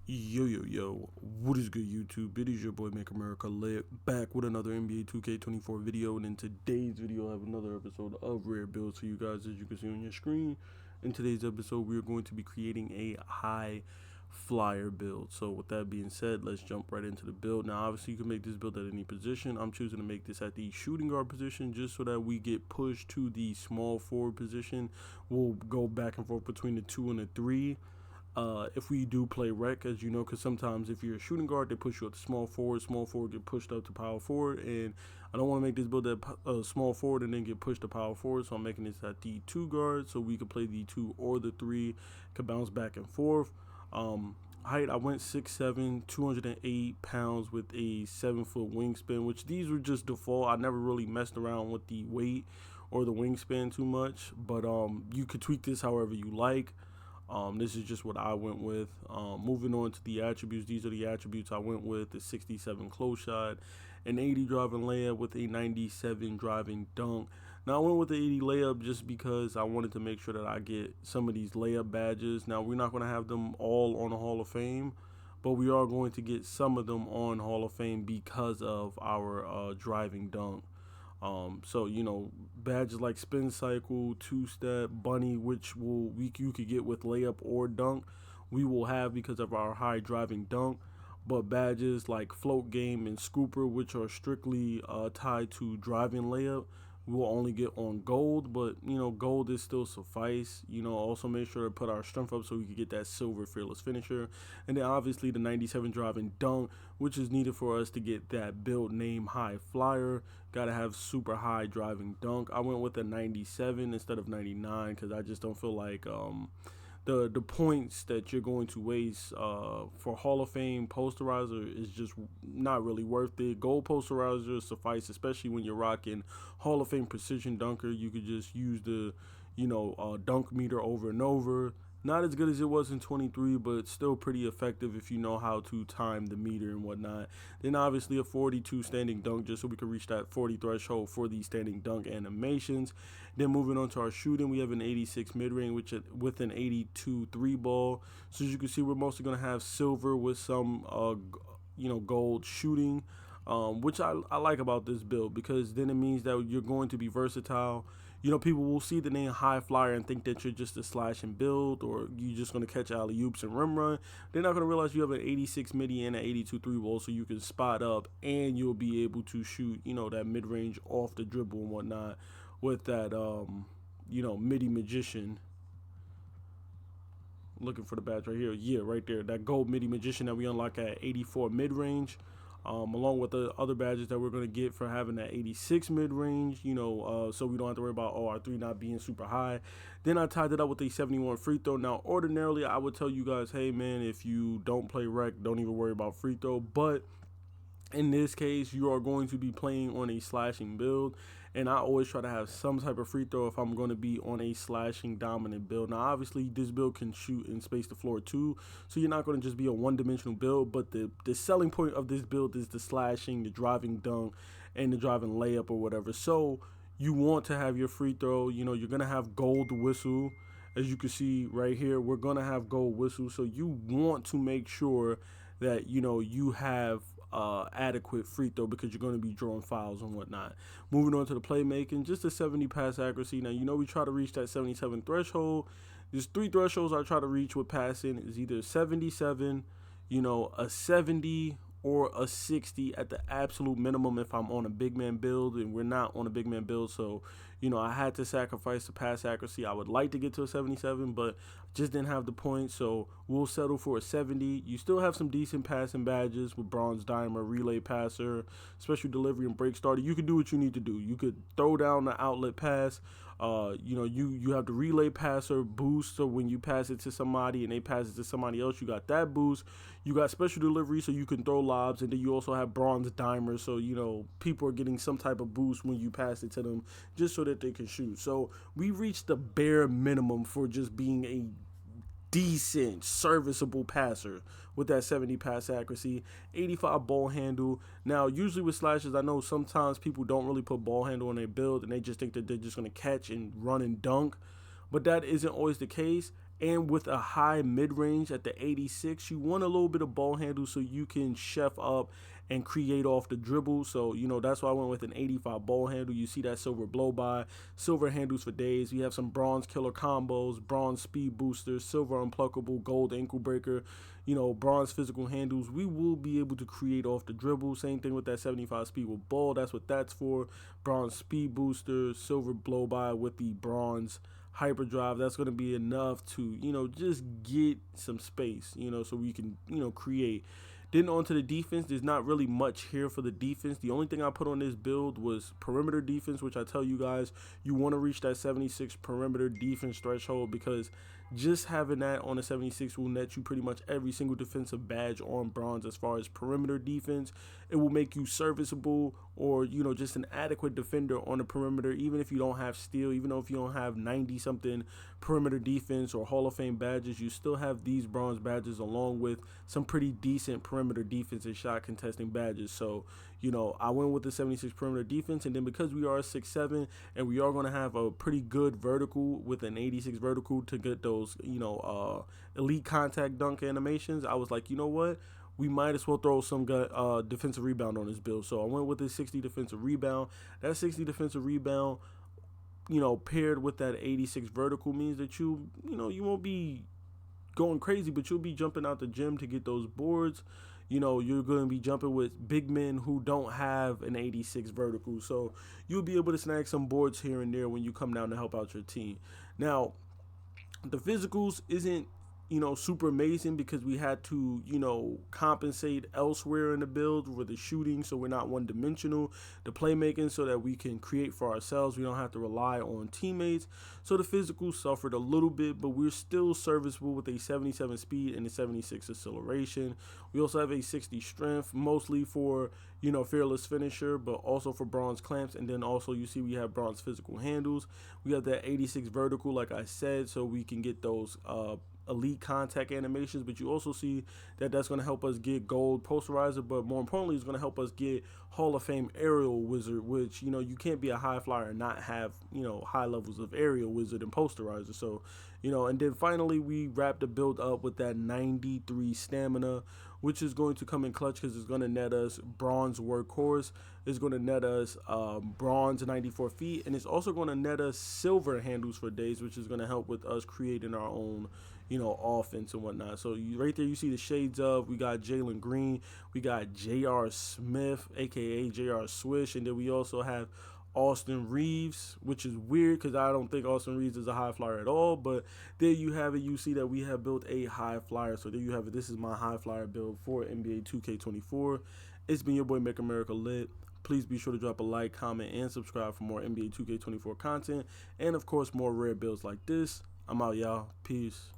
Yo, what is good, YouTube? It is your boy Make America Lit back with another NBA 2K24 video, and in today's video I have another episode of Rare Builds for you guys, as you can see on your screen. In today's episode we are going to be creating a high flyer build. So with that being said, let's jump right into the build. Now obviously you can make this build at any position. I'm choosing to make this at the shooting guard position just so that we get pushed to the small forward position. We'll go back and forth between the 2 and the 3. If we do play rec, as you know, because sometimes if you're a shooting guard, they push you up to small forward get pushed up to power forward, and I don't want to make this build at small forward and then get pushed to power forward, so I'm making this at the 2 guard, so we could play the 2 or the 3, could bounce back and forth. Height, I went 6'7", 208 pounds with a 7-foot wingspan, which these were just default. I never really messed around with the weight or the wingspan too much, but you could tweak this however you like. This is just what I went with. Moving on to the attributes, these are the attributes I went with: the 67 close shot, an 80 driving layup with a 97 driving dunk. Now I went with the 80 layup just because I wanted to make sure that I get some of these layup badges. Now we're not going to have them all on the Hall of Fame, but we are going to get some of them on Hall of Fame because of our driving dunk. So you know, badges like spin cycle, two-step, bunny, which you could get with layup or dunk, we will have because of our high driving dunk. But badges like float game and scooper, which are strictly tied to driving layup, we will only get on gold. But you know, gold is still suffice. You know, also make sure to put our strength up so we can get that silver fearless finisher, and then obviously the 97 driving dunk, which is needed for us to get that build name high flyer. Gotta have super high driving dunk. I went with a 97 instead of 99 because I just don't feel like the points that you're going to waste for Hall of Fame posterizer is just not really worth it. Gold posterizer suffice, especially when you're rocking Hall of Fame precision dunker. You could just use the dunk meter over and over. Not as good as it was in 23, but still pretty effective if you know how to time the meter and whatnot. Then obviously a 42 standing dunk, just so we can reach that 40 threshold for the standing dunk animations. Then moving on to our shooting, we have an 86 mid-range with an 82 3 ball. So as you can see, we're mostly going to have silver with some gold shooting, which I like about this build, because then it means that you're going to be versatile. You know, people will see the name high flyer and think that you're just a slash and build, or you're just going to catch alley oops and rim run. They're not going to realize you have an 86 midi and an 82 3 ball, so you can spot up and you'll be able to shoot, you know, that mid range off the dribble and whatnot with that, midi magician. Looking for the badge right here. Yeah, right there. That gold midi magician that we unlock at 84 mid range. Along with the other badges that we're going to get for having that 86 mid-range, so we don't have to worry about our 3 not being super high. Then I tied it up with a 71 free throw. Now, ordinarily, I would tell you guys, hey, man, if you don't play rec, don't even worry about free throw. But in this case, you are going to be playing on a slashing build, and I always try to have some type of free throw if I'm going to be on a slashing dominant build. Now, obviously, this build can shoot and space the floor too, so you're not going to just be a one-dimensional build, but the selling point of this build is the slashing, the driving dunk, and the driving layup or whatever. So you want to have your free throw. You know, you're going to have gold whistle. As you can see right here, we're going to have gold whistle, so you want to make sure that, you know, you have adequate free throw, because you're going to be drawing fouls and whatnot. Moving on to the playmaking, just a 70 pass accuracy. Now, you know, we try to reach that 77 threshold. There's 3 thresholds I try to reach with passing. Is either 77, a 70, or a 60 at the absolute minimum if I'm on a big man build, and we're not on a big man build. So, I had to sacrifice the pass accuracy. I would like to get to a 77, but just didn't have the points, so we'll settle for a 70. You still have some decent passing badges with bronze dimer, relay passer, special delivery, and break starter. You can do what you need to do. You could throw down the outlet pass. You have the relay passer boost, so when you pass it to somebody and they pass it to somebody else, you got that boost. You got special delivery, so you can throw lobs, and then you also have bronze dimer, so people are getting some type of boost when you pass it to them, just so that they can shoot. So we reached the bare minimum for just being a decent, serviceable passer with that 70 pass accuracy, 85 ball handle. Now, usually with slashes, I know sometimes people don't really put ball handle on their build, and they just think that they're just going to catch and run and dunk, but that isn't always the case. and with a high mid-range at the 86. You want a little bit of ball handle so you can chef up and create off the dribble. So, that's why I went with an 85 ball handle. You see that silver blow by, silver handles for days. We have some bronze killer combos, bronze speed boosters, silver unpluckable, gold ankle breaker, bronze physical handles. We will be able to create off the dribble. Same thing with that 75 speed with ball. That's what that's for. Bronze speed booster, silver blow by with the bronze hyperdrive. That's going to be enough to just get some space, so we can create. Then onto the defense, there's not really much here for the defense. The only thing I put on this build was perimeter defense, which I tell you guys, you want to reach that 76 perimeter defense threshold, because just having that on a 76 will net you pretty much every single defensive badge on bronze as far as perimeter defense. It will make you serviceable, or just an adequate defender on the perimeter, even if you don't have steal, even though if you don't have 90 something perimeter defense or Hall of Fame badges, you still have these bronze badges along with some pretty decent perimeter defense and shot contesting badges. So I went with the 76 perimeter defense, and then because we are 6'7" and we are going to have a pretty good vertical with an 86 vertical to get those elite contact dunk animations, I was like, you know what, we might as well throw some defensive rebound on this build. So I went with the 60 defensive rebound. That 60 defensive rebound, paired with that 86 vertical means that you won't be going crazy, but you'll be jumping out the gym to get those boards. You're going to be jumping with big men who don't have an 86 vertical. So you'll be able to snag some boards here and there when you come down to help out your team. Now, the physicals isn't super amazing, because we had to compensate elsewhere in the build with the shooting, so we're not one dimensional, the playmaking, so that we can create for ourselves. We don't have to rely on teammates. So the physicals suffered a little bit, but we're still serviceable with a 77 speed and a 76 acceleration. We also have a 60 strength, mostly for fearless finisher, but also for bronze clamps. And then also you see we have bronze physical handles. We have that 86 vertical, like I said, so we can get those elite contact animations. But you also see that that's going to help us get gold posterizer, but more importantly, it's going to help us get Hall of Fame aerial wizard, which you can't be a high flyer and not have high levels of aerial wizard and posterizer. So and then finally we wrap the build up with that 93 stamina, which is going to come in clutch, because it's going to net us bronze workhorse, it's going to net us bronze 94 feet, and it's also going to net us silver handles for days, which is going to help with us creating our own offense and whatnot. So right there you see the shades of, we got Jalen Green, we got J.R. Smith, aka J.R. Swish, and then we also have Austin Reeves, which is weird because I don't think Austin Reeves is a high flyer at all. But there you have it. You see that we have built a high flyer. So there you have it. This is my high flyer build for NBA 2K24. It's been your boy Make America Lit. Please be sure to drop a like, comment, and subscribe for more NBA 2K24 content. And of course, more rare builds like this. I'm out, y'all. Peace.